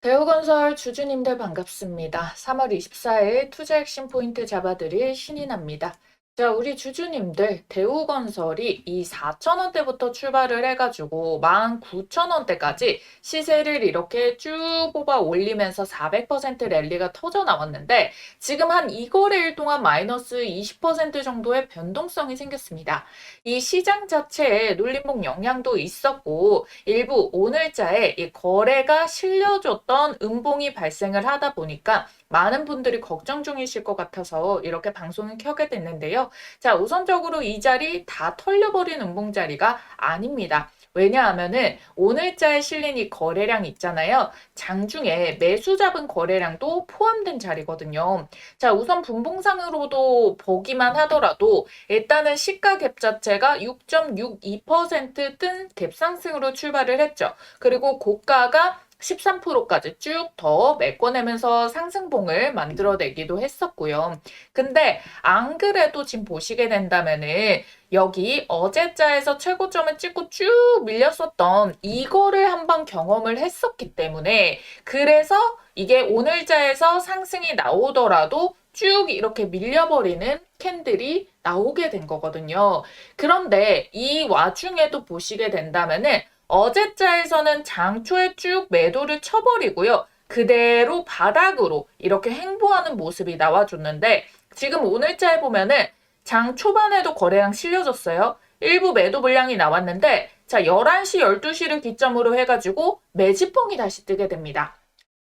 대우건설 주주님들 반갑습니다. 3월 24일 투자 핵심 포인트 잡아드릴 신인합니다. 자, 우리 주주님들 대우건설이 이 4,000원대부터 출발을 해가지고 19,000원대까지 시세를 이렇게 쭉 뽑아 올리면서 400% 랠리가 터져 나왔는데 지금 한 2거래일 동안 마이너스 20% 정도의 변동성이 생겼습니다. 이 시장 자체에 눌림목 영향도 있었고 일부 오늘자에 이 거래가 실려줬던 음봉이 발생을 하다 보니까 많은 분들이 걱정 중이실 것 같아서 이렇게 방송을 켜게 됐는데요. 자, 우선적으로 이 자리 다 털려버린 음봉 자리가 아닙니다. 왜냐하면은 오늘자에 실린 이 거래량 있잖아요. 장중에 매수 잡은 거래량도 포함된 자리거든요. 자, 우선 분봉상으로도 보기만 하더라도 일단은 시가 갭 자체가 6.62%뜬 갭 상승으로 출발을 했죠. 그리고 고가가 13%까지 쭉 더 메꿔내면서 상승봉을 만들어내기도 했었고요. 근데 안 그래도 지금 보시게 된다면은 여기 어제자에서 최고점을 찍고 쭉 밀렸었던 이거를 한번 경험을 했었기 때문에 그래서 이게 오늘자에서 상승이 나오더라도 쭉 이렇게 밀려버리는 캔들이 나오게 된 거거든요. 그런데 이 와중에도 보시게 된다면은 어제자에서는 장초에 쭉 매도를 쳐버리고요. 그대로 바닥으로 이렇게 횡보하는 모습이 나와줬는데 지금 오늘자에 보면은 장 초반에도 거래량 실려졌어요. 일부 매도 물량이 나왔는데 자 11시, 12시를 기점으로 해가지고 매집봉이 다시 뜨게 됩니다.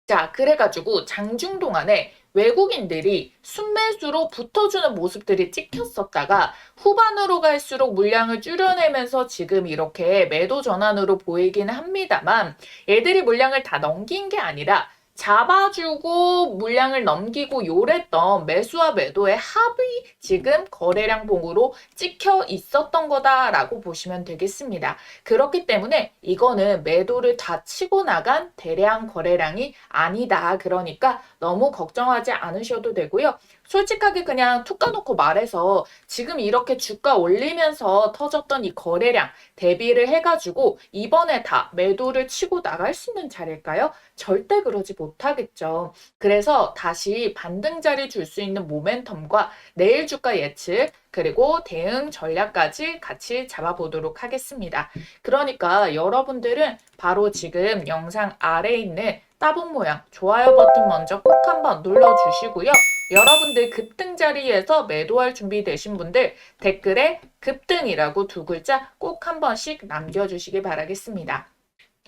자, 그래가지고 장중 동안에 외국인들이 순매수로 붙어주는 모습들이 찍혔었다가 후반으로 갈수록 물량을 줄여내면서 지금 이렇게 매도 전환으로 보이긴 합니다만 얘들이 물량을 다 넘긴 게 아니라 잡아주고 물량을 넘기고 요랬던 매수와 매도의 합이 지금 거래량 봉으로 찍혀 있었던 거다라고 보시면 되겠습니다. 그렇기 때문에 이거는 매도를 다 치고 나간 대량 거래량이 아니다. 그러니까 너무 걱정하지 않으셔도 되고요. 솔직하게 그냥 툭 까놓고 말해서 지금 이렇게 주가 올리면서 터졌던 이 거래량 대비를 해가지고 이번에 다 매도를 치고 나갈 수 있는 자리일까요? 절대 그러지 못하겠죠. 그래서 다시 반등자리 줄 수 있는 모멘텀과 내일 주가 예측 그리고 대응 전략까지 같이 잡아보도록 하겠습니다. 그러니까 여러분들은 바로 지금 영상 아래에 있는 따봉 모양 좋아요 버튼 먼저 꼭 한번 눌러주시고요. 여러분들 급등 자리에서 매도할 준비 되신 분들 댓글에 급등이라고 두 글자 꼭 한 번씩 남겨주시기 바라겠습니다.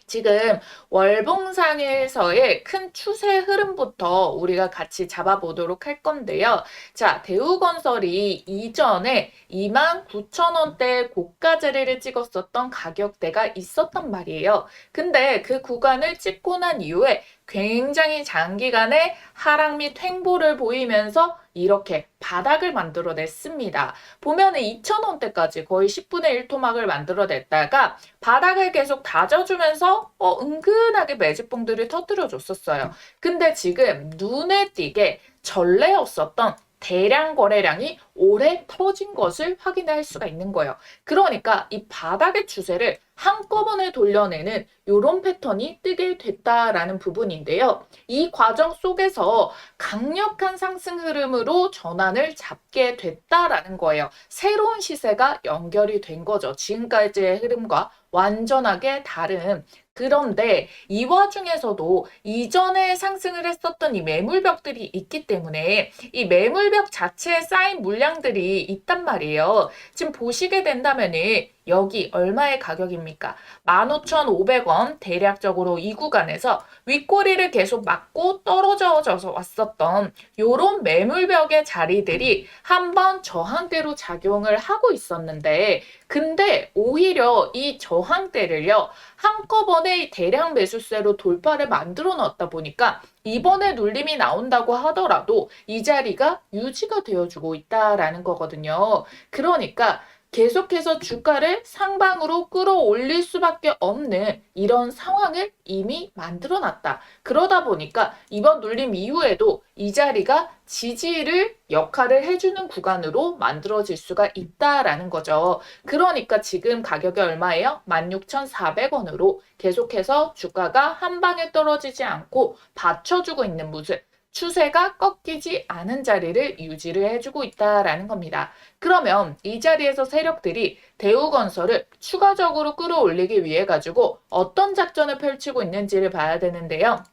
지금 월봉상에서의 큰 추세 흐름부터 우리가 같이 잡아보도록 할 건데요. 자, 대우건설이 이전에 29,000원대 고가 자리를 찍었었던 가격대가 있었단 말이에요. 근데 그 구간을 찍고 난 이후에 굉장히 장기간의 하락 및 횡보를 보이면서 이렇게 바닥을 만들어냈습니다. 보면은 2,000원대까지 거의 10분의 1 토막을 만들어냈다가 바닥을 계속 다져주면서 은근하게 매집봉들을 터뜨려 줬었어요. 근데 지금 눈에 띄게 전례였었던 대량 거래량이 오래 터진 것을 확인할 수가 있는 거예요. 그러니까 이 바닥의 추세를 한꺼번에 돌려내는 이런 패턴이 뜨게 됐다라는 부분인데요. 이 과정 속에서 강력한 상승 흐름으로 전환을 잡게 됐다라는 거예요. 새로운 시세가 연결이 된 거죠. 지금까지의 흐름과 완전하게 다른. 그런데 이 와중에서도 이전에 상승을 했었던 이 매물벽들이 있기 때문에 이 매물벽 자체에 쌓인 물량들이 있단 말이에요. 지금 보시게 된다면은 여기 얼마의 가격입니까? 15,500원 대략적으로 이 구간에서 윗꼬리를 계속 맞고 떨어져서 왔었던 요런 매물벽의 자리들이 한번 저항대로 작용을 하고 있었는데 근데 오히려 이 저항대를요 한꺼번에 대량 매수세로 돌파를 만들어 놨다 보니까 이번에 눌림이 나온다고 하더라도 이 자리가 유지가 되어주고 있다라는 거거든요. 그러니까 계속해서 주가를 상방으로 끌어올릴 수밖에 없는 이런 상황을 이미 만들어 놨다. 그러다 보니까 이번 눌림 이후에도 이 자리가 지지를 역할을 해주는 구간으로 만들어질 수가 있다라는 거죠. 그러니까 지금 가격이 얼마예요? 16,400원으로 계속해서 주가가 한 방에 떨어지지 않고 받쳐주고 있는 모습. 추세가 꺾이지 않은 자리를 유지를 해주고 있다라는 겁니다. 그러면 이 자리에서 세력들이 대우건설을 추가적으로 끌어올리기 위해 가지고 어떤 작전을 펼치고 있는지를 봐야 되는데요.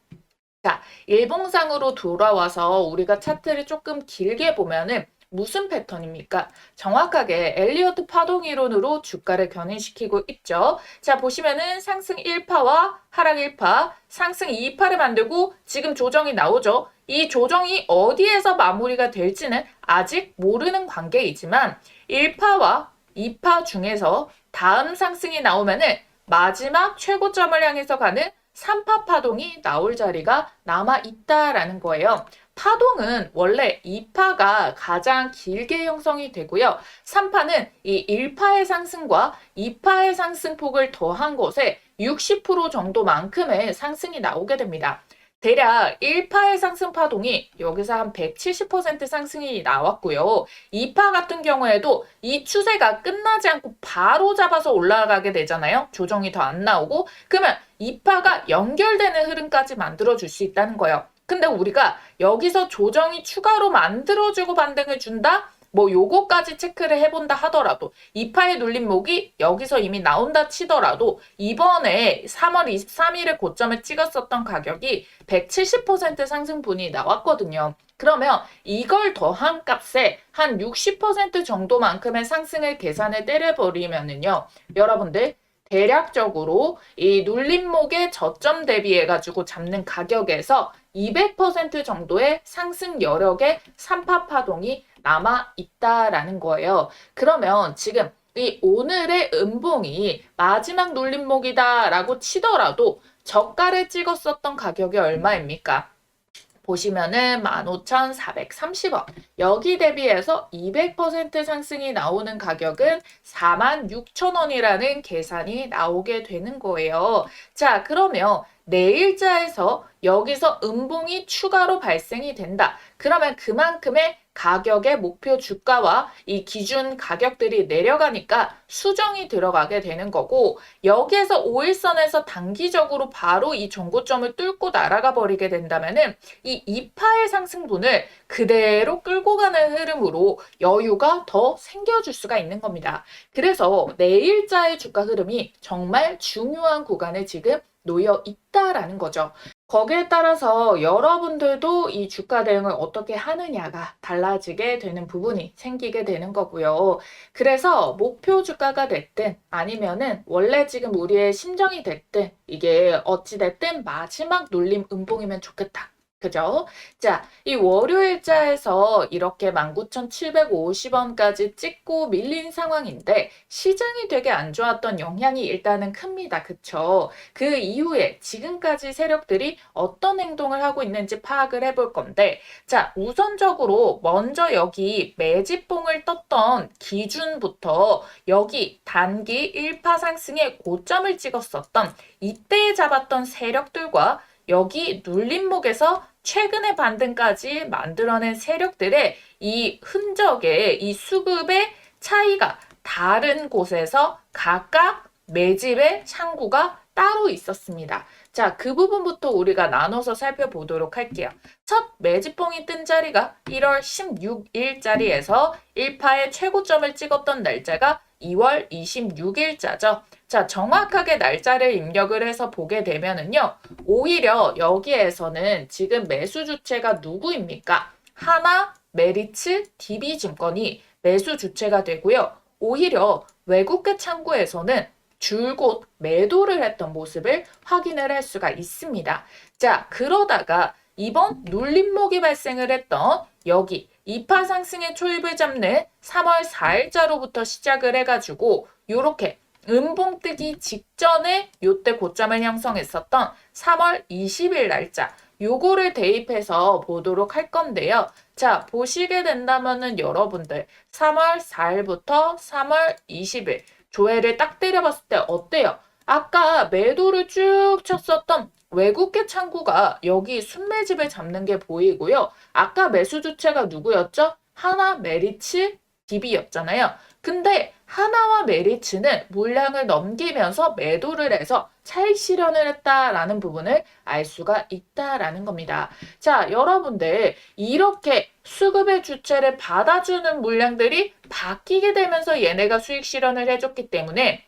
자, 일봉상으로 돌아와서 우리가 차트를 조금 길게 보면은 무슨 패턴입니까? 정확하게 엘리어트 파동 이론으로 주가를 견인시키고 있죠. 자, 보시면은 상승 1파와 하락 1파, 상승 2파를 만들고 지금 조정이 나오죠. 이 조정이 어디에서 마무리가 될지는 아직 모르는 관계이지만 1파와 2파 중에서 다음 상승이 나오면은 마지막 최고점을 향해서 가는 3파 파동이 나올 자리가 남아 있다라는 거예요. 파동은 원래 2파가 가장 길게 형성이 되고요. 3파는 이 1파의 상승과 2파의 상승폭을 더한 것에 60% 정도만큼의 상승이 나오게 됩니다. 대략 1파의 상승 파동이 여기서 한 170% 상승이 나왔고요. 2파 같은 경우에도 이 추세가 끝나지 않고 바로 잡아서 올라가게 되잖아요. 조정이 더 안 나오고. 그러면 2파가 연결되는 흐름까지 만들어줄 수 있다는 거예요. 근데 우리가 여기서 조정이 추가로 만들어주고 반등을 준다? 뭐 요거까지 체크를 해본다 하더라도 2파의 눌림목이 여기서 이미 나온다 치더라도 이번에 3월 23일에 고점을 찍었었던 가격이 170% 상승분이 나왔거든요. 그러면 이걸 더한 값에 한 60% 정도만큼의 상승을 계산을 때려버리면은요. 여러분들 대략적으로 이 눌림목의 저점 대비해 가지고 잡는 가격에서 200% 정도의 상승 여력의 3파 파동이 남아 있다라는 거예요. 그러면 지금 이 오늘의 음봉이 마지막 눌림목이다라고 치더라도 저가를 찍었었던 가격이 얼마입니까? 보시면은 15,430원. 여기 대비해서 200% 상승이 나오는 가격은 46,000원이라는 계산이 나오게 되는 거예요. 자, 그러면 내일자에서 여기서 음봉이 추가로 발생이 된다. 그러면 그만큼의 가격의 목표 주가와 이 기준 가격들이 내려가니까 수정이 들어가게 되는 거고 여기에서 5일선에서 단기적으로 바로 이 전고점을 뚫고 날아가 버리게 된다면은 이 2파의 상승분을 그대로 끌고 가는 흐름으로 여유가 더 생겨줄 수가 있는 겁니다. 그래서 내일자의 주가 흐름이 정말 중요한 구간에 지금 놓여 있다라는 거죠. 거기에 따라서 여러분들도 이 주가 대응을 어떻게 하느냐가 달라지게 되는 부분이 생기게 되는 거고요. 그래서 목표 주가가 됐든 아니면은 원래 지금 우리의 심정이 됐든 이게 어찌 됐든 마지막 눌림 음봉이면 좋겠다. 그죠? 자, 이 월요일자에서 이렇게 19,750원까지 찍고 밀린 상황인데 시장이 되게 안 좋았던 영향이 일단은 큽니다. 그쵸? 그 이후에 지금까지 세력들이 어떤 행동을 하고 있는지 파악을 해볼 건데 자, 우선적으로 먼저 여기 매집봉을 떴던 기준부터 여기 단기 1파 상승의 고점을 찍었었던 이때 잡았던 세력들과 여기 눌림목에서 최근의 반등까지 만들어낸 세력들의 이 흔적의 이 수급의 차이가 다른 곳에서 각각 매집의 창구가 따로 있었습니다. 자, 그 부분부터 우리가 나눠서 살펴보도록 할게요. 첫 매집봉이 뜬 자리가 1월 16일자리에서 1파의 최고점을 찍었던 날짜가 2월 26일자죠. 자, 정확하게 날짜를 입력을 해서 보게 되면은요. 오히려 여기에서는 지금 매수 주체가 누구입니까? 하나, 메리츠, DB증권이 매수 주체가 되고요. 오히려 외국계 창구에서는 줄곧 매도를 했던 모습을 확인을 할 수가 있습니다. 자, 그러다가 이번 눌림목이 발생을 했던 여기 2파 상승의 초입을 잡는 3월 4일자로부터 시작을 해가지고 요렇게 음봉 뜨기 직전에 요때 고점을 형성했었던 3월 20일 날짜 요거를 대입해서 보도록 할 건데요. 자, 보시게 된다면은 여러분들 3월 4일부터 3월 20일 조회를 딱 때려봤을 때 어때요? 아까 매도를 쭉 쳤었던 외국계 창구가 여기 순매집을 잡는 게 보이고요. 아까 매수 주체가 누구였죠? 하나, 메리츠, DB였잖아요. 근데 하나와 메리츠는 물량을 넘기면서 매도를 해서 차익 실현을 했다라는 부분을 알 수가 있다라는 겁니다. 자, 여러분들 이렇게 수급의 주체를 받아주는 물량들이 바뀌게 되면서 얘네가 수익 실현을 해줬기 때문에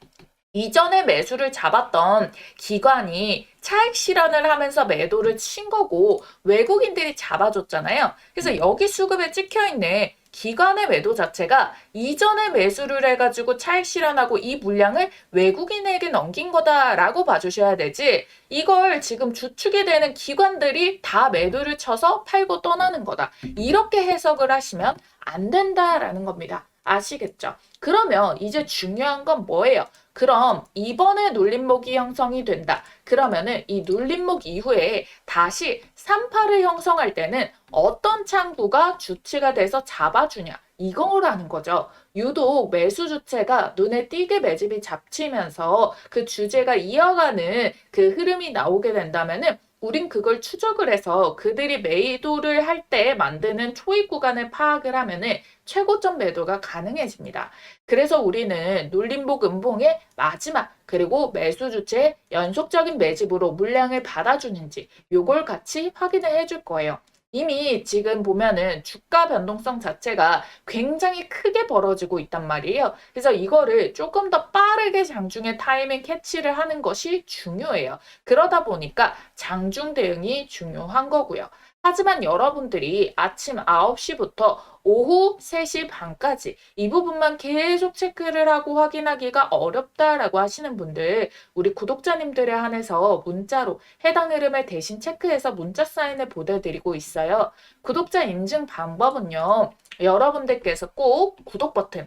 이전에 매수를 잡았던 기관이 차익 실현을 하면서 매도를 친 거고 외국인들이 잡아줬잖아요. 그래서 여기 수급에 찍혀있는 기관의 매도 자체가 이전에 매수를 해가지고 차익 실현하고 이 물량을 외국인에게 넘긴 거다라고 봐주셔야 되지, 이걸 지금 주축이 되는 기관들이 다 매도를 쳐서 팔고 떠나는 거다, 이렇게 해석을 하시면 안 된다라는 겁니다. 아시겠죠? 그러면 이제 중요한 건 뭐예요? 그럼 이번에 눌림목이 형성이 된다. 그러면은 이 눌림목 이후에 다시 3파를 형성할 때는 어떤 창구가 주체가 돼서 잡아주냐, 이거라는 거죠. 유독 매수 주체가 눈에 띄게 매집이 잡히면서 그 주제가 이어가는 그 흐름이 나오게 된다면은 우린 그걸 추적을 해서 그들이 매도를 할 때 만드는 초입 구간을 파악을 하면은 최고점 매도가 가능해집니다. 그래서 우리는 눌림목 음봉의 마지막 그리고 매수 주체의 연속적인 매집으로 물량을 받아주는지 요걸 같이 확인을 해줄 거예요. 이미 지금 보면은 주가 변동성 자체가 굉장히 크게 벌어지고 있단 말이에요. 그래서 이거를 조금 더 빠르게 장중에 타이밍 캐치를 하는 것이 중요해요. 그러다 보니까 장중 대응이 중요한 거고요. 하지만 여러분들이 아침 9시부터 오후 3시 반까지 이 부분만 계속 체크를 하고 확인하기가 어렵다라고 하시는 분들, 우리 구독자님들에 한해서 문자로 해당 흐름을 대신 체크해서 문자 사인을 보내드리고 있어요. 구독자 인증 방법은요, 여러분들께서 꼭 구독 버튼,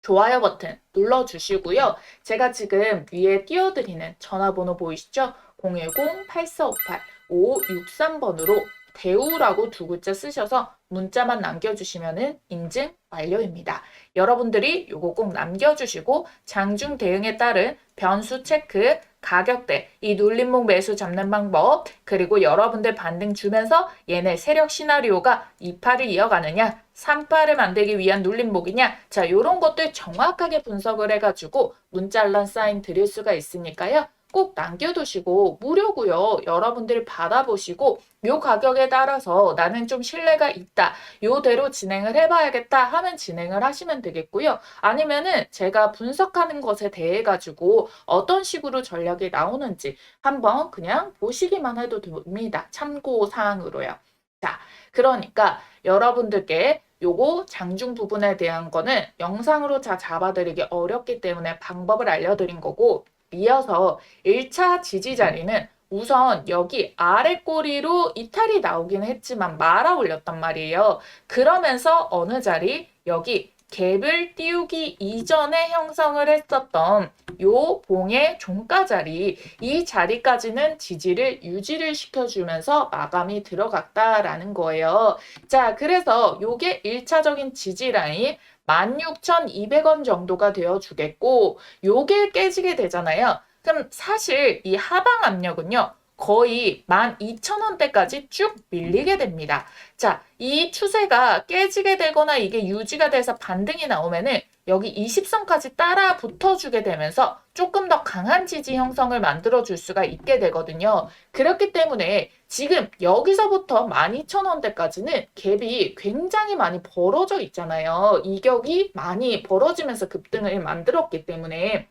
좋아요 버튼 눌러주시고요. 제가 지금 위에 띄워드리는 전화번호 보이시죠? 010-8458-5563번으로 대우라고 두 글자 쓰셔서 문자만 남겨주시면 인증 완료입니다. 여러분들이 요거 꼭 남겨주시고 장중 대응에 따른 변수 체크, 가격대, 이 눌림목 매수 잡는 방법, 그리고 여러분들 반등 주면서 얘네 세력 시나리오가 2파를 이어가느냐, 3파를 만들기 위한 눌림목이냐, 자, 요런 것들 정확하게 분석을 해가지고 문자란 사인 드릴 수가 있으니까요. 꼭 남겨두시고 무료고요. 여러분들이 받아보시고 요 가격에 따라서 나는 좀 신뢰가 있다, 요대로 진행을 해봐야겠다 하면 진행을 하시면 되겠고요. 아니면은 제가 분석하는 것에 대해 가지고 어떤 식으로 전략이 나오는지 한번 그냥 보시기만 해도 됩니다. 참고사항으로요. 자, 그러니까 여러분들께 요거 장중 부분에 대한 거는 영상으로 다 잡아드리기 어렵기 때문에 방법을 알려드린 거고, 이어서 1차 지지 자리는 우선 여기 아래 꼬리로 이탈이 나오긴 했지만 말아 올렸단 말이에요. 그러면서 어느 자리? 여기 갭을 띄우기 이전에 형성을 했었던 요 봉의 종가 자리, 이 자리까지는 지지를 유지를 시켜주면서 마감이 들어갔다라는 거예요. 자, 그래서 요게 1차적인 지지 라인 16,200원 정도가 되어주겠고, 요게 깨지게 되잖아요. 그럼 사실 이 하방 압력은요, 거의 12,000원대까지 쭉 밀리게 됩니다. 자, 이 추세가 깨지게 되거나 이게 유지가 돼서 반등이 나오면은 여기 20선까지 따라 붙어주게 되면서 조금 더 강한 지지 형성을 만들어 줄 수가 있게 되거든요. 그렇기 때문에 지금 여기서부터 12,000원대까지는 갭이 굉장히 많이 벌어져 있잖아요. 이격이 많이 벌어지면서 급등을 만들었기 때문에.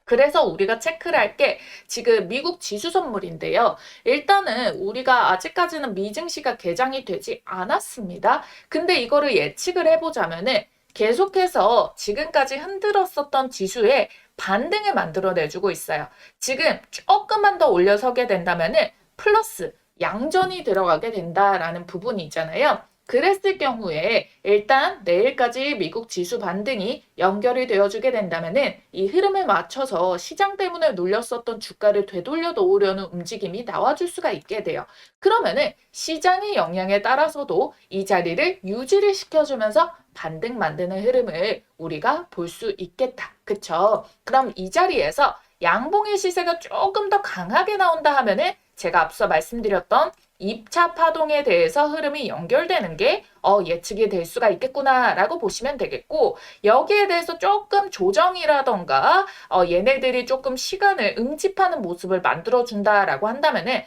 그래서 우리가 체크를 할 게 지금 미국 지수 선물인데요. 일단은 우리가 아직까지는 미증시가 개장이 되지 않았습니다. 근데 이거를 예측을 해보자면은 계속해서 지금까지 흔들었었던 지수에 반등을 만들어내주고 있어요. 지금 조금만 더 올려서게 된다면은 플러스 양전이 들어가게 된다라는 부분이 있잖아요. 그랬을 경우에 일단 내일까지 미국 지수 반등이 연결이 되어주게 된다면은 이 흐름에 맞춰서 시장 때문에 눌렸었던 주가를 되돌려 놓으려는 움직임이 나와줄 수가 있게 돼요. 그러면은 시장의 영향에 따라서도 이 자리를 유지를 시켜주면서 반등 만드는 흐름을 우리가 볼 수 있겠다. 그쵸? 그럼 이 자리에서 양봉의 시세가 조금 더 강하게 나온다 하면은 제가 앞서 말씀드렸던 입차 파동에 대해서 흐름이 연결되는 게 예측이 될 수가 있겠구나라고 보시면 되겠고, 여기에 대해서 조금 조정이라던가 얘네들이 조금 시간을 응집하는 모습을 만들어준다라고 한다면은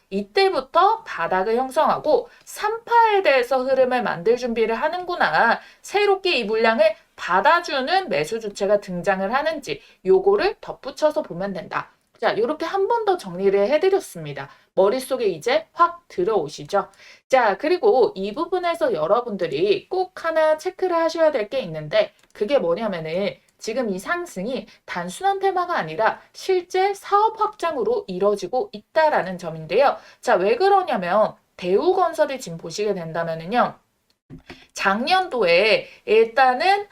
이때부터 바닥을 형성하고 3파에 대해서 흐름을 만들 준비를 하는구나, 새롭게 이 물량을 받아주는 매수 주체가 등장을 하는지 요거를 덧붙여서 보면 된다. 자, 이렇게 한 번 더 정리를 해드렸습니다. 머릿속에 이제 확 들어오시죠? 자, 그리고 이 부분에서 여러분들이 꼭 하나 체크를 하셔야 될 게 있는데, 그게 뭐냐면은 지금 이 상승이 단순한 테마가 아니라 실제 사업 확장으로 이뤄지고 있다라는 점인데요. 자, 왜 그러냐면 대우건설이 지금 보시게 된다면은요. 작년도에 일단은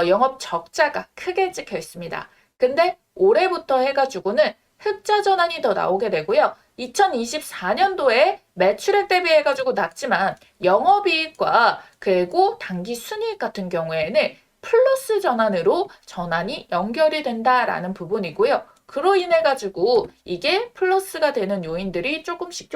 영업 적자가 크게 찍혀 있습니다. 근데 올해부터 해가지고는 흑자 전환이 더 나오게 되고요. 2024년도에 매출액 대비해가지고 낮지만 영업이익과 그리고 당기 순이익 같은 경우에는 플러스 전환으로 전환이 연결이 된다라는 부분이고요. 그로 인해 가지고 이게 플러스가 되는 요인들이 조금씩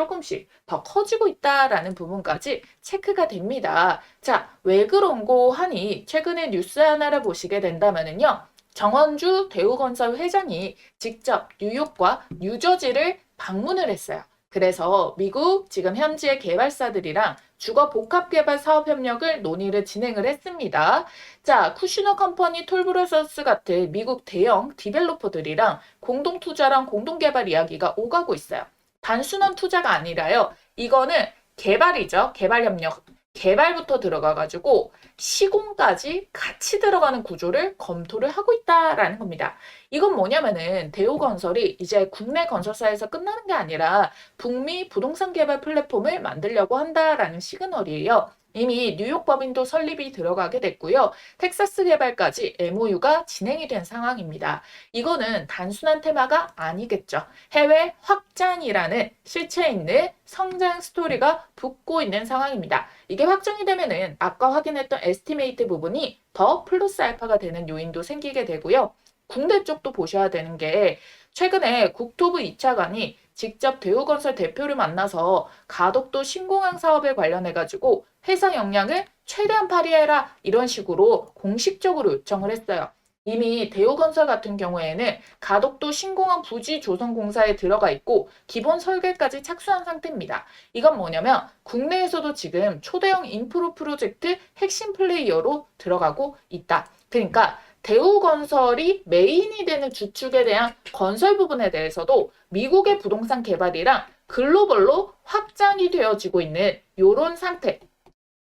더 커지고 있다라는 부분까지 체크가 됩니다. 자, 왜 그런고 하니 최근에 뉴스 하나를 보시게 된다면은요. 정원주 대우건설 회장이 직접 뉴욕과 뉴저지를 방문을 했어요. 그래서 미국 지금 현지의 개발사들이랑 주거 복합 개발 사업 협력을 논의를 진행을 했습니다. 자, 쿠시너 컴퍼니, 톨브러셔스 같은 미국 대형 디벨로퍼들이랑 공동 투자랑 공동 개발 이야기가 오가고 있어요. 단순한 투자가 아니라요. 이거는 개발이죠. 개발 협력. 개발부터 들어가가지고 시공까지 같이 들어가는 구조를 검토를 하고 있다라는 겁니다. 이건 뭐냐면은 대우건설이 이제 국내 건설사에서 끝나는 게 아니라 북미 부동산 개발 플랫폼을 만들려고 한다라는 시그널이에요. 이미 뉴욕 법인도 설립이 들어가게 됐고요. 텍사스 개발까지 MOU가 진행이 된 상황입니다. 이거는 단순한 테마가 아니겠죠. 해외 확장이라는 실체 있는 성장 스토리가 붙고 있는 상황입니다. 이게 확정이 되면은 아까 확인했던 에스티메이트 부분이 더 플러스 알파가 되는 요인도 생기게 되고요. 국내 쪽도 보셔야 되는 게 최근에 국토부 2차관이 직접 대우건설 대표를 만나서 가덕도 신공항 사업에 관련해가지고 회사 역량을 최대한 발휘해라 이런 식으로 공식적으로 요청을 했어요. 이미 대우건설 같은 경우에는 가덕도 신공항 부지 조성 공사에 들어가 있고 기본 설계까지 착수한 상태입니다. 이건 뭐냐면 국내에서도 지금 초대형 인프로 프로젝트 핵심 플레이어로 들어가고 있다. 그러니까 대우건설이 메인이 되는 주축에 대한 건설 부분에 대해서도 미국의 부동산 개발이랑 글로벌로 확장이 되어지고 있는 이런 상태.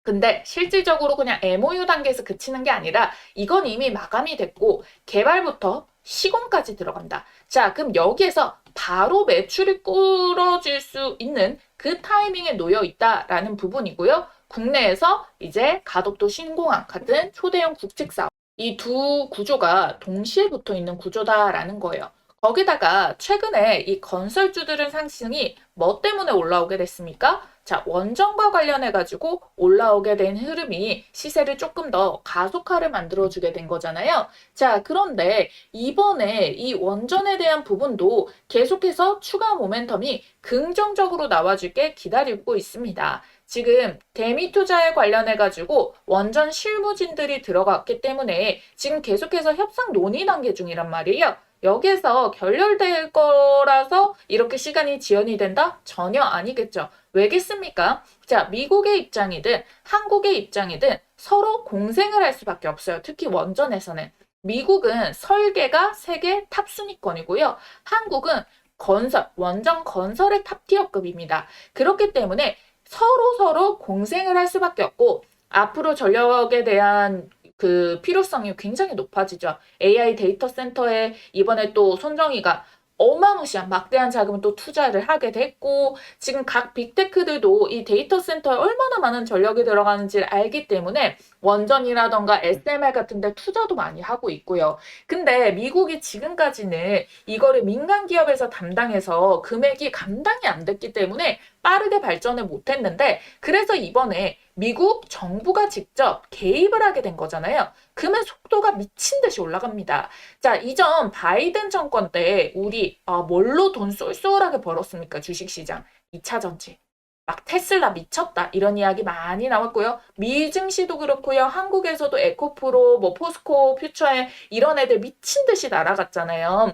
근데 실질적으로 그냥 MOU 단계에서 그치는 게 아니라 이건 이미 마감이 됐고 개발부터 시공까지 들어간다. 자, 그럼 여기에서 바로 매출이 꾸러질 수 있는 그 타이밍에 놓여 있다라는 부분이고요. 국내에서 이제 가덕도 신공항 같은 초대형 국책사업 이 두 구조가 동시에 붙어 있는 구조다라는 거예요. 거기다가 최근에 이 건설주들은 상승이 뭐 때문에 올라오게 됐습니까? 자, 원전과 관련해가지고 올라오게 된 흐름이 시세를 조금 더 가속화를 만들어주게 된 거잖아요. 자, 그런데 이번에 이 원전에 대한 부분도 계속해서 추가 모멘텀이 긍정적으로 나와줄 게 기다리고 있습니다. 지금 대미 투자에 관련해가지고 원전 실무진들이 들어갔기 때문에 지금 계속해서 협상 논의 단계 중이란 말이에요. 여기에서 결렬될 거라서 이렇게 시간이 지연이 된다? 전혀 아니겠죠. 왜겠습니까? 자, 미국의 입장이든 한국의 입장이든 서로 공생을 할 수밖에 없어요. 특히 원전에서는. 미국은 설계가 세계 탑순위권이고요. 한국은 건설, 원전 건설의 탑티어급입니다. 그렇기 때문에 서로 공생을 할 수밖에 없고 앞으로 전력에 대한 그 필요성이 굉장히 높아지죠. AI 데이터 센터에 이번에 또 손정희가 어마무시한 막대한 자금을 또 투자를 하게 됐고 지금 각 빅테크들도 이 데이터 센터에 얼마나 많은 전력이 들어가는지를 알기 때문에 원전이라던가 SMR 같은 데 투자도 많이 하고 있고요. 근데 미국이 지금까지는 이거를 민간 기업에서 담당해서 금액이 감당이 안 됐기 때문에 빠르게 발전을 못했는데 그래서 이번에 미국 정부가 직접 개입을 하게 된 거잖아요. 그러면 속도가 미친 듯이 올라갑니다. 자, 이전 바이든 정권 때 우리 뭘로 돈 쏠쏠하게 벌었습니까? 주식시장. 2차 전지. 막 테슬라 미쳤다 이런 이야기 많이 나왔고요. 미 증시도 그렇고요. 한국에서도 에코프로, 뭐 포스코, 퓨처에 이런 애들 미친 듯이 날아갔잖아요.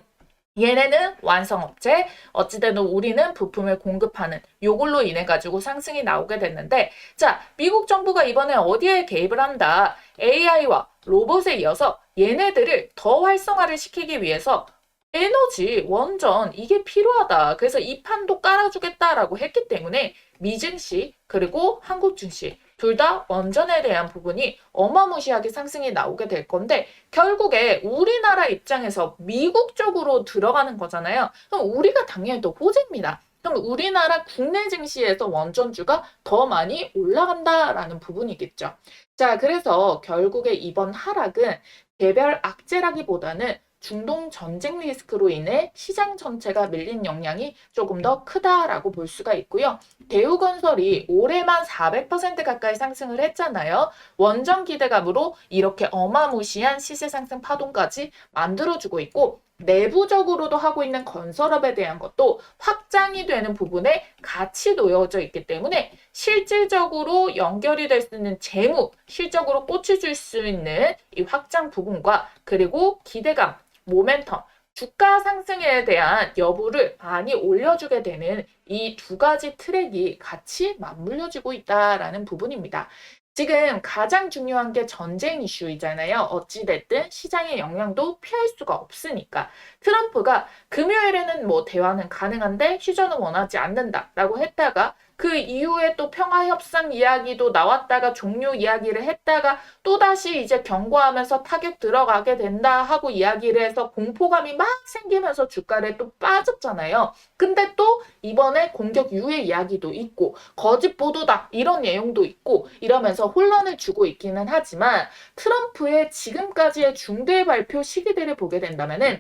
얘네는 완성업체, 어찌되든 우리는 부품을 공급하는 요걸로 인해 가지고 상승이 나오게 됐는데 자, 미국 정부가 이번에 어디에 개입을 한다. AI와 로봇에 이어서 얘네들을 더 활성화를 시키기 위해서 에너지, 원전 이게 필요하다. 그래서 이 판도 깔아주겠다라고 했기 때문에 미증시 그리고 한국증시 둘 다 원전에 대한 부분이 어마무시하게 상승이 나오게 될 건데 결국에 우리나라 입장에서 미국 쪽으로 들어가는 거잖아요. 그럼 우리가 당연히 또 호재입니다. 그럼 우리나라 국내 증시에서 원전주가 더 많이 올라간다라는 부분이겠죠. 자, 그래서 결국에 이번 하락은 개별 악재라기보다는 중동 전쟁 리스크로 인해 시장 전체가 밀린 영향이 조금 더 크다라고 볼 수가 있고요. 대우건설이 올해만 400% 가까이 상승을 했잖아요. 원전 기대감으로 이렇게 어마무시한 시세 상승 파동까지 만들어주고 있고 내부적으로도 하고 있는 건설업에 대한 것도 확장이 되는 부분에 같이 놓여져 있기 때문에 실질적으로 연결이 될 수 있는 재무, 실적으로 꽃을 줄 수 있는 이 확장 부분과 그리고 기대감, 모멘텀, 주가 상승에 대한 여부를 많이 올려주게 되는 이 두 가지 트랙이 같이 맞물려지고 있다라는 부분입니다. 지금 가장 중요한 게 전쟁 이슈이잖아요. 어찌됐든 시장의 영향도 피할 수가 없으니까. 트럼프가 금요일에는 뭐 대화는 가능한데 휴전은 원하지 않는다라고 했다가 그 이후에 또 평화협상 이야기도 나왔다가 종료 이야기를 했다가 또다시 이제 경고하면서 타격 들어가게 된다 하고 이야기를 해서 공포감이 막 생기면서 주가를 또 빠졌잖아요. 근데 또 이번에 공격 유예 이야기도 있고 거짓 보도다 이런 내용도 있고 이러면서 혼란을 주고 있기는 하지만 트럼프의 지금까지의 중대 발표 시기들을 보게 된다면은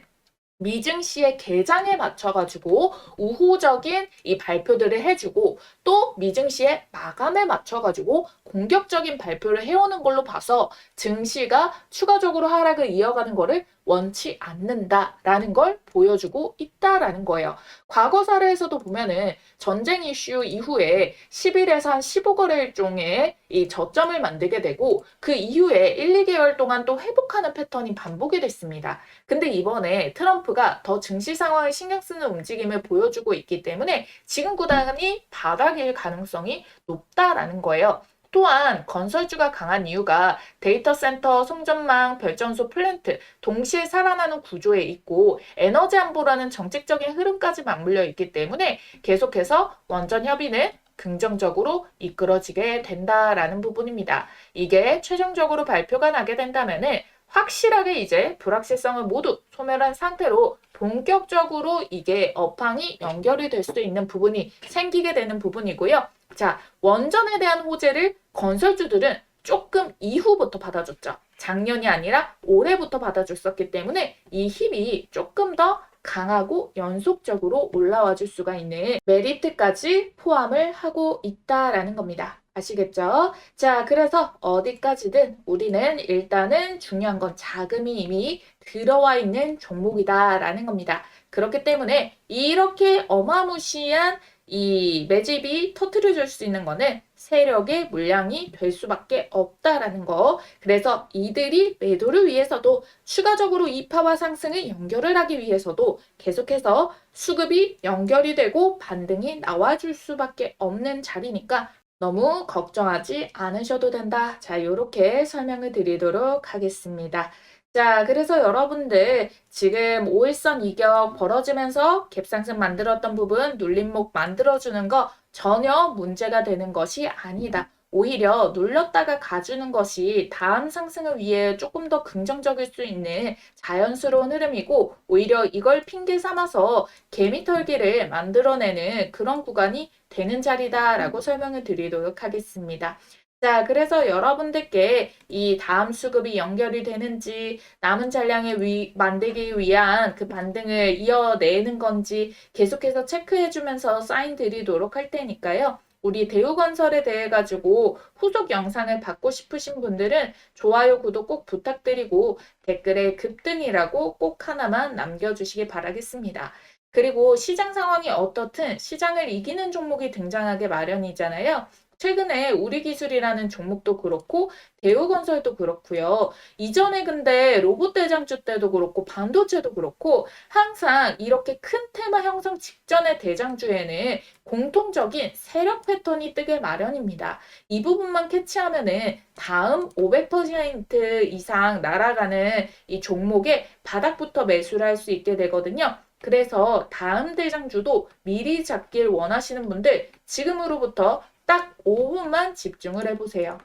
미증시의 개장에 맞춰가지고 우호적인 이 발표들을 해주고 또 미증시의 마감에 맞춰가지고 공격적인 발표를 해오는 걸로 봐서 증시가 추가적으로 하락을 이어가는 거를 원치 않는다라는 걸 보여주고 있다라는 거예요. 과거 사례에서도 보면은 전쟁 이슈 이후에 10일에서 한 15거래일 종의 이 저점을 만들게 되고 그 이후에 1, 2개월 동안 또 회복하는 패턴이 반복이 됐습니다. 근데 이번에 트럼프가 더 증시 상황을 신경 쓰는 움직임을 보여주고 있기 때문에 지금 구간이 바닥일 가능성이 높다라는 거예요. 또한 건설주가 강한 이유가 데이터 센터, 송전망, 발전소, 플랜트 동시에 살아나는 구조에 있고 에너지 안보라는 정책적인 흐름까지 맞물려 있기 때문에 계속해서 원전 협의는 긍정적으로 이끌어지게 된다라는 부분입니다. 이게 최종적으로 발표가 나게 된다면은 확실하게 이제 불확실성을 모두 소멸한 상태로 본격적으로 이게 업황이 연결이 될 수 있는 부분이 생기게 되는 부분이고요. 자, 원전에 대한 호재를 건설주들은 조금 이후부터 받아줬죠. 작년이 아니라 올해부터 받아줬었기 때문에 이 힘이 조금 더 강하고 연속적으로 올라와 줄 수가 있는 메리트까지 포함을 하고 있다라는 겁니다. 아시겠죠? 자, 그래서 어디까지든 우리는 일단은 중요한 건 자금이 이미 들어와 있는 종목이다라는 겁니다. 그렇기 때문에 이렇게 어마무시한 이 매집이 터트려 줄 수 있는 거는 세력의 물량이 될 수밖에 없다라는 거. 그래서 이들이 매도를 위해서도 추가적으로 이파와 상승을 연결을 하기 위해서도 계속해서 수급이 연결이 되고 반등이 나와줄 수밖에 없는 자리니까 너무 걱정하지 않으셔도 된다. 자, 요렇게 설명을 드리도록 하겠습니다. 자, 그래서 여러분들 지금 5일선 이격 벌어지면서 갭상승 만들었던 부분 눌림목 만들어주는 거 전혀 문제가 되는 것이 아니다. 오히려 눌렸다가 가주는 것이 다음 상승을 위해 조금 더 긍정적일 수 있는 자연스러운 흐름이고 오히려 이걸 핑계 삼아서 개미털기를 만들어내는 그런 구간이 되는 자리다라고 설명을 드리도록 하겠습니다. 자, 그래서 여러분들께 이 다음 수급이 연결이 되는지 남은 잔량을 만들기 위한 그 반등을 이어내는 건지 계속해서 체크해주면서 사인 드리도록 할 테니까요. 우리 대우건설에 대해 가지고 후속 영상을 받고 싶으신 분들은 좋아요, 구독 꼭 부탁드리고 댓글에 급등이라고 꼭 하나만 남겨주시기 바라겠습니다. 그리고 시장 상황이 어떻든 시장을 이기는 종목이 등장하게 마련이잖아요. 최근에 우리기술이라는 종목도 그렇고 대우건설도 그렇고요. 이전에 근데 로봇 대장주 때도 그렇고 반도체도 그렇고 항상 이렇게 큰 테마 형성 직전의 대장주에는 공통적인 세력 패턴이 뜨게 마련입니다. 이 부분만 캐치하면은 다음 500% 이상 날아가는 이 종목의 바닥부터 매수를 할 수 있게 되거든요. 그래서 다음 대장주도 미리 잡길 원하시는 분들 지금으로부터 딱 5분만 집중을 해보세요.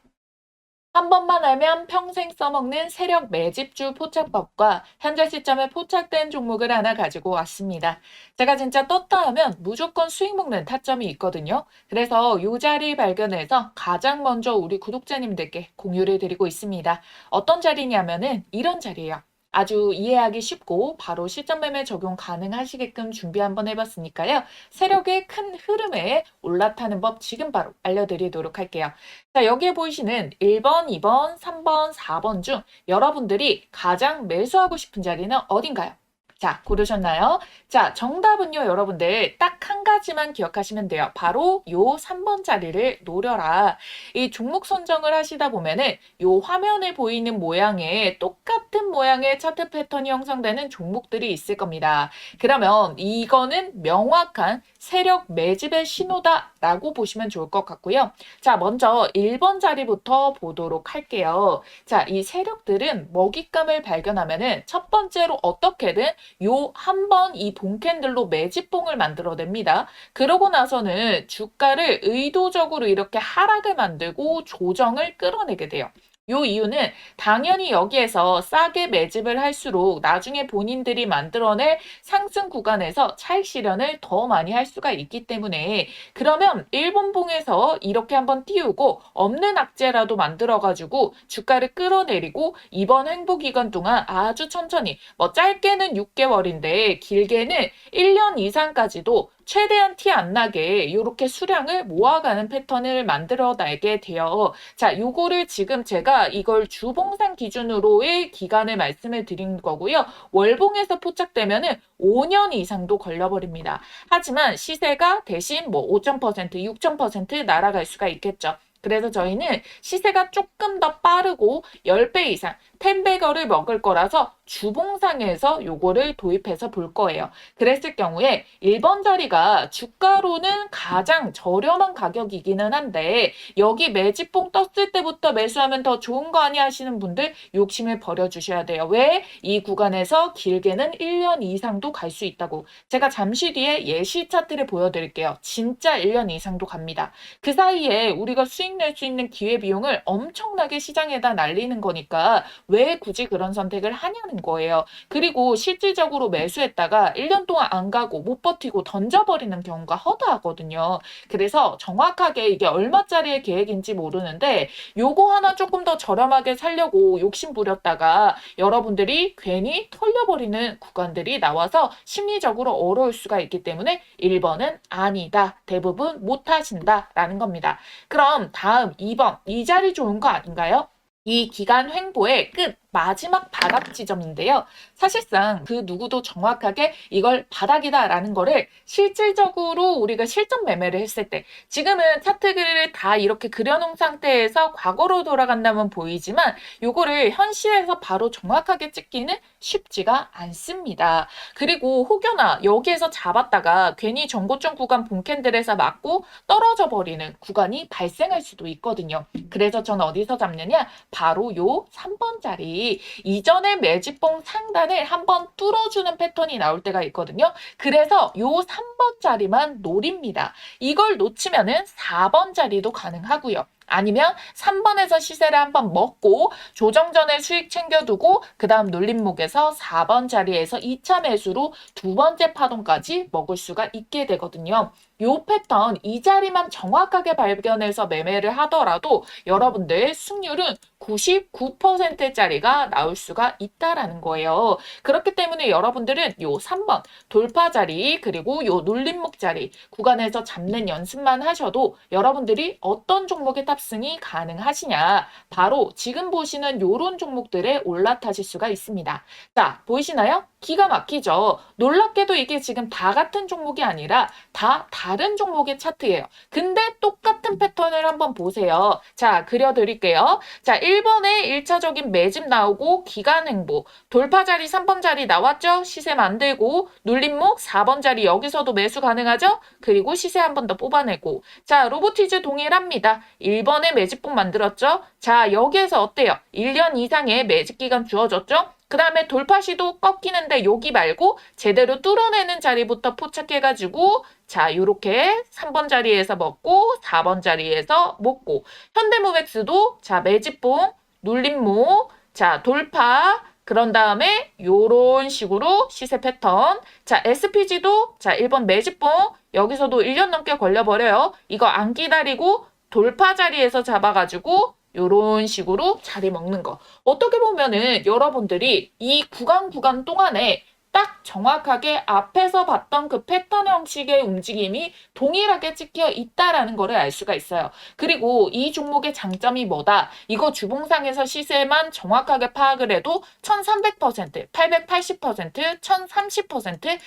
한 번만 알면 평생 써먹는 세력 매집주 포착법과 현재 시점에 포착된 종목을 하나 가지고 왔습니다. 제가 진짜 떴다 하면 무조건 수익 먹는 타점이 있거든요. 그래서 이 자리 발견해서 가장 먼저 우리 구독자님들께 공유를 드리고 있습니다. 어떤 자리냐면은 이런 자리예요. 아주 이해하기 쉽고 바로 시점 매매 적용 가능하시게끔 준비 한번 해봤으니까요. 세력의 큰 흐름에 올라타는 법 지금 바로 알려드리도록 할게요. 자, 여기에 보이시는 1번, 2번, 3번, 4번 중 여러분들이 가장 매수하고 싶은 자리는 어딘가요? 자, 고르셨나요? 자, 정답은요, 여러분들 딱 한 가지만 기억하시면 돼요. 바로 요 3번 자리를 노려라. 이 종목 선정을 하시다 보면은 요 화면에 보이는 모양의 똑같은 모양의 차트 패턴이 형성되는 종목들이 있을 겁니다. 그러면 이거는 명확한 세력 매집의 신호다라고 보시면 좋을 것 같고요. 자, 먼저 1번 자리부터 보도록 할게요. 자, 이 세력들은 먹잇감을 발견하면은 첫 번째로 어떻게든 요 한 번 이 봉캔들로 매집봉을 만들어냅니다. 그러고 나서는 주가를 의도적으로 이렇게 하락을 만들고 조정을 끌어내게 돼요. 요 이유는 당연히 여기에서 싸게 매집을 할수록 나중에 본인들이 만들어낼 상승 구간에서 차익 실현을 더 많이 할 수가 있기 때문에 그러면 일본봉에서 이렇게 한번 띄우고 없는 악재라도 만들어가지고 주가를 끌어내리고 이번 횡보 기간 동안 아주 천천히 뭐 짧게는 6개월인데 길게는 1년 이상까지도 최대한 티 안 나게 이렇게 수량을 모아가는 패턴을 만들어내게 돼요. 자, 요거를 지금 제가 이걸 주봉상 기준으로의 기간을 말씀을 드린 거고요. 월봉에서 포착되면은 5년 이상도 걸려버립니다. 하지만 시세가 대신 뭐 5,000%, 6,000% 날아갈 수가 있겠죠. 그래서 저희는 시세가 조금 더 빠르고 10배 이상, 10배거를 먹을 거라서 주봉상에서 요거를 도입해서 볼 거예요. 그랬을 경우에 1번 자리가 주가로는 가장 저렴한 가격이기는 한데 여기 매집봉 떴을 때부터 매수하면 더 좋은 거 아니야 하시는 분들 욕심을 버려주셔야 돼요. 왜? 이 구간에서 길게는 1년 이상도 갈 수 있다고. 제가 잠시 뒤에 예시 차트를 보여드릴게요. 진짜 1년 이상도 갑니다. 그 사이에 우리가 수익 낼 수 있는 기회비용을 엄청나게 시장에다 날리는 거니까 왜 굳이 그런 선택을 하냐는 거예요. 그리고 실질적으로 매수했다가 1년 동안 안 가고 못 버티고 던져버리는 경우가 허다하거든요. 그래서 정확하게 이게 얼마짜리의 계획인지 모르는데 요거 하나 조금 더 저렴하게 살려고 욕심 부렸다가 여러분들이 괜히 털려버리는 구간들이 나와서 심리적으로 어려울 수가 있기 때문에 1번은 아니다. 대부분 못 하신다라는 겁니다. 그럼 다음 2번. 이 자리 좋은 거 아닌가요? 이 기간 횡보의 끝 마지막 바닥 지점인데요. 사실상 그 누구도 정확하게 이걸 바닥이다라는 거를 실질적으로 우리가 실전 매매를 했을 때 지금은 차트를 다 이렇게 그려놓은 상태에서 과거로 돌아간다면 보이지만 요거를 현실에서 바로 정확하게 찍기는 쉽지가 않습니다. 그리고 혹여나 여기에서 잡았다가 괜히 전고점 구간 본캔들에서 맞고 떨어져 버리는 구간이 발생할 수도 있거든요. 그래서 전 어디서 잡느냐? 바로 요 3번 자리 이전의 매집봉 상단을 한번 뚫어주는 패턴이 나올 때가 있거든요. 그래서 요 3번 자리만 노립니다. 이걸 놓치면은 4번 자리도 가능하고요. 아니면 3번에서 시세를 한번 먹고 조정 전에 수익 챙겨두고 그 다음 눌림목에서 4번 자리에서 2차 매수로 두 번째 파동까지 먹을 수가 있게 되거든요. 요 패턴 이 자리만 정확하게 발견해서 매매를 하더라도 여러분들 승률은 99%짜리가 나올 수가 있다라는 거예요. 그렇기 때문에 여러분들은 요 3번 돌파 자리 그리고 요 눌림목 자리 구간에서 잡는 연습만 하셔도 여러분들이 어떤 종목의 탑승이 가능하시냐 바로 지금 보시는 요런 종목들에 올라타실 수가 있습니다. 자, 보이시나요? 기가 막히죠. 놀랍게도 이게 지금 다 같은 종목이 아니라 다 다른 종목의 차트예요. 근데 똑같은 패턴을 한번 보세요. 자, 그려드릴게요. 자, 1번에 1차적인 매집 나오고 기간 횡보, 돌파 자리 3번 자리 나왔죠? 시세 만들고 눌림목 4번 자리 여기서도 매수 가능하죠? 그리고 시세 한 번 더 뽑아내고 자, 로보티즈 동일합니다. 1번에 매집봉 만들었죠? 자, 여기에서 어때요? 1년 이상의 매집 기간 주어졌죠? 그 다음에 돌파 시도 꺾이는데 여기 말고 제대로 뚫어내는 자리부터 포착해가지고 자, 요렇게 3번 자리에서 먹고 4번 자리에서 먹고 현대모백스도 자, 매집봉, 눌림목, 자, 돌파 그런 다음에 요런 식으로 시세 패턴 자, SPG도 자, 1번 매집봉 여기서도 1년 넘게 걸려버려요. 이거 안 기다리고 돌파 자리에서 잡아가지고 요런 식으로 자리 먹는 거. 어떻게 보면은 여러분들이 이 구간 동안에 딱 정확하게 앞에서 봤던 그 패턴 형식의 움직임이 동일하게 찍혀 있다라는 거를 알 수가 있어요. 그리고 이 종목의 장점이 뭐다? 이거 주봉상에서 시세만 정확하게 파악을 해도 1300%, 880%, 1030%,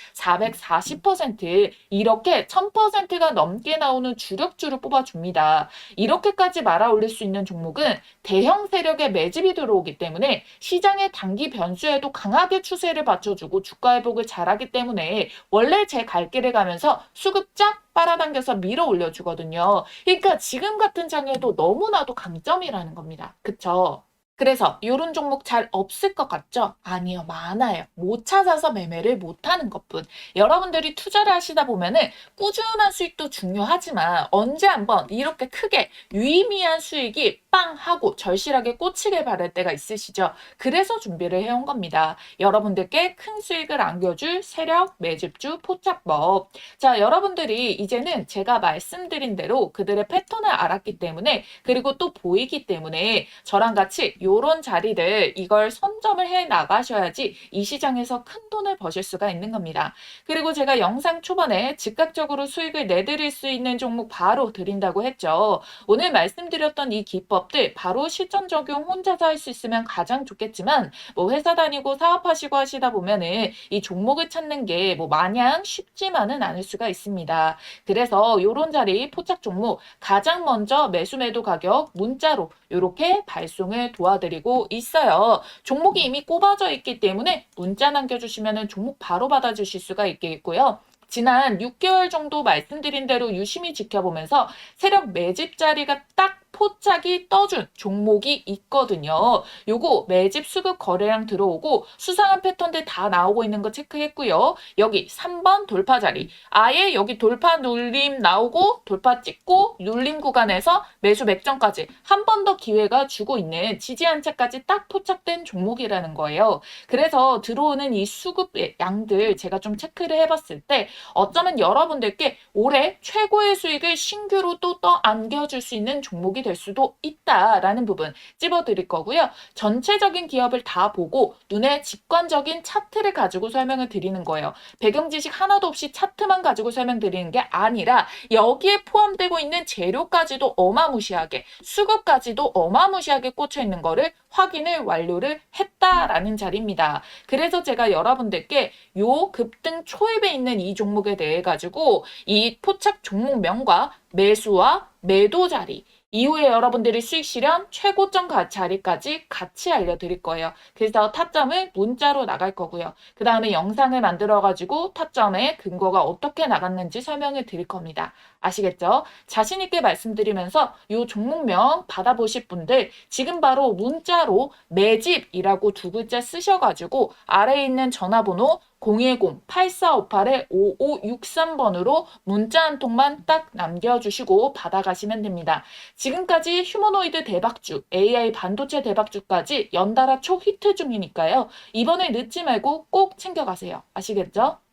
440% 이렇게 1000%가 넘게 나오는 주력주를 뽑아줍니다. 이렇게까지 말아 올릴 수 있는 종목은 대형 세력의 매집이 들어오기 때문에 시장의 단기 변수에도 강하게 추세를 받쳐주고 주가 회복을 잘하기 때문에 원래 제 갈 길을 가면서 수급 쫙 빨아당겨서 밀어 올려주거든요. 그러니까 지금 같은 장에도 너무나도 강점이라는 겁니다. 그쵸? 그래서 이런 종목 잘 없을 것 같죠? 아니요, 많아요. 못 찾아서 매매를 못하는 것뿐. 여러분들이 투자를 하시다 보면은 꾸준한 수익도 중요하지만 언제 한번 이렇게 크게 유의미한 수익이 빵 하고 절실하게 꽂히길 바랄 때가 있으시죠? 그래서 준비를 해온 겁니다. 여러분들께 큰 수익을 안겨줄 세력 매집주 포착법. 자, 여러분들이 이제는 제가 말씀드린 대로 그들의 패턴을 알았기 때문에 그리고 또 보이기 때문에 저랑 같이 요런 자리를 이걸 선점을 해 나가셔야지 이 시장에서 큰 돈을 버실 수가 있는 겁니다. 그리고 제가 영상 초반에 즉각적으로 수익을 내드릴 수 있는 종목 바로 드린다고 했죠. 오늘 말씀드렸던 이 기법들 바로 실전 적용 혼자서 할 수 있으면 가장 좋겠지만 뭐 회사 다니고 사업하시고 하시다 보면은 이 종목을 찾는 게 뭐 마냥 쉽지만은 않을 수가 있습니다. 그래서 요런 자리 포착 종목 가장 먼저 매수 매도 가격 문자로 이렇게 발송을 도와드리고 있어요. 종목이 이미 꼽아져 있기 때문에 문자 남겨주시면 종목 바로 받아주실 수가 있겠고요. 지난 6개월 정도 말씀드린 대로 유심히 지켜보면서 세력 매집 자리가 딱 포착이 떠준 종목이 있거든요. 요거 매집 수급 거래량 들어오고 수상한 패턴들 다 나오고 있는 거 체크했고요. 여기 3번 돌파 자리. 아예 여기 돌파 눌림 나오고 돌파 찍고 눌림 구간에서 매수 맥점까지 한 번 더 기회가 주고 있는 지지 한 차까지 딱 포착된 종목이라는 거예요. 그래서 들어오는 이 수급의 양들 제가 좀 체크를 해봤을 때 어쩌면 여러분들께 올해 최고의 수익을 신규로 또 안겨줄 수 있는 종목이 될 수도 있다라는 부분 찝어드릴 거고요. 전체적인 기업을 다 보고 눈에 직관적인 차트를 가지고 설명을 드리는 거예요. 배경 지식 하나도 없이 차트만 가지고 설명드리는 게 아니라 여기에 포함되고 있는 재료까지도 어마무시하게 수급까지도 어마무시하게 꽂혀 있는 거를 확인을 완료를 했다라는 자리입니다. 그래서 제가 여러분들께 요 급등 초입에 있는 이 종목에 대해 가지고 이 포착 종목명과 매수와 매도 자리 이후에 여러분들이 수익 실현 최고점 자리까지 같이 알려드릴 거예요. 그래서 타점을 문자로 나갈 거고요. 그 다음에 영상을 만들어가지고 타점의 근거가 어떻게 나갔는지 설명을 드릴 겁니다. 아시겠죠? 자신 있게 말씀드리면서 이 종목명 받아보실 분들 지금 바로 문자로 매집이라고 두 글자 쓰셔가지고 아래에 있는 전화번호 010-8458-5563번으로 문자 한 통만 딱 남겨주시고 받아가시면 됩니다. 지금까지 휴머노이드 대박주, AI 반도체 대박주까지 연달아 초히트 중이니까요. 이번에 늦지 말고 꼭 챙겨가세요. 아시겠죠?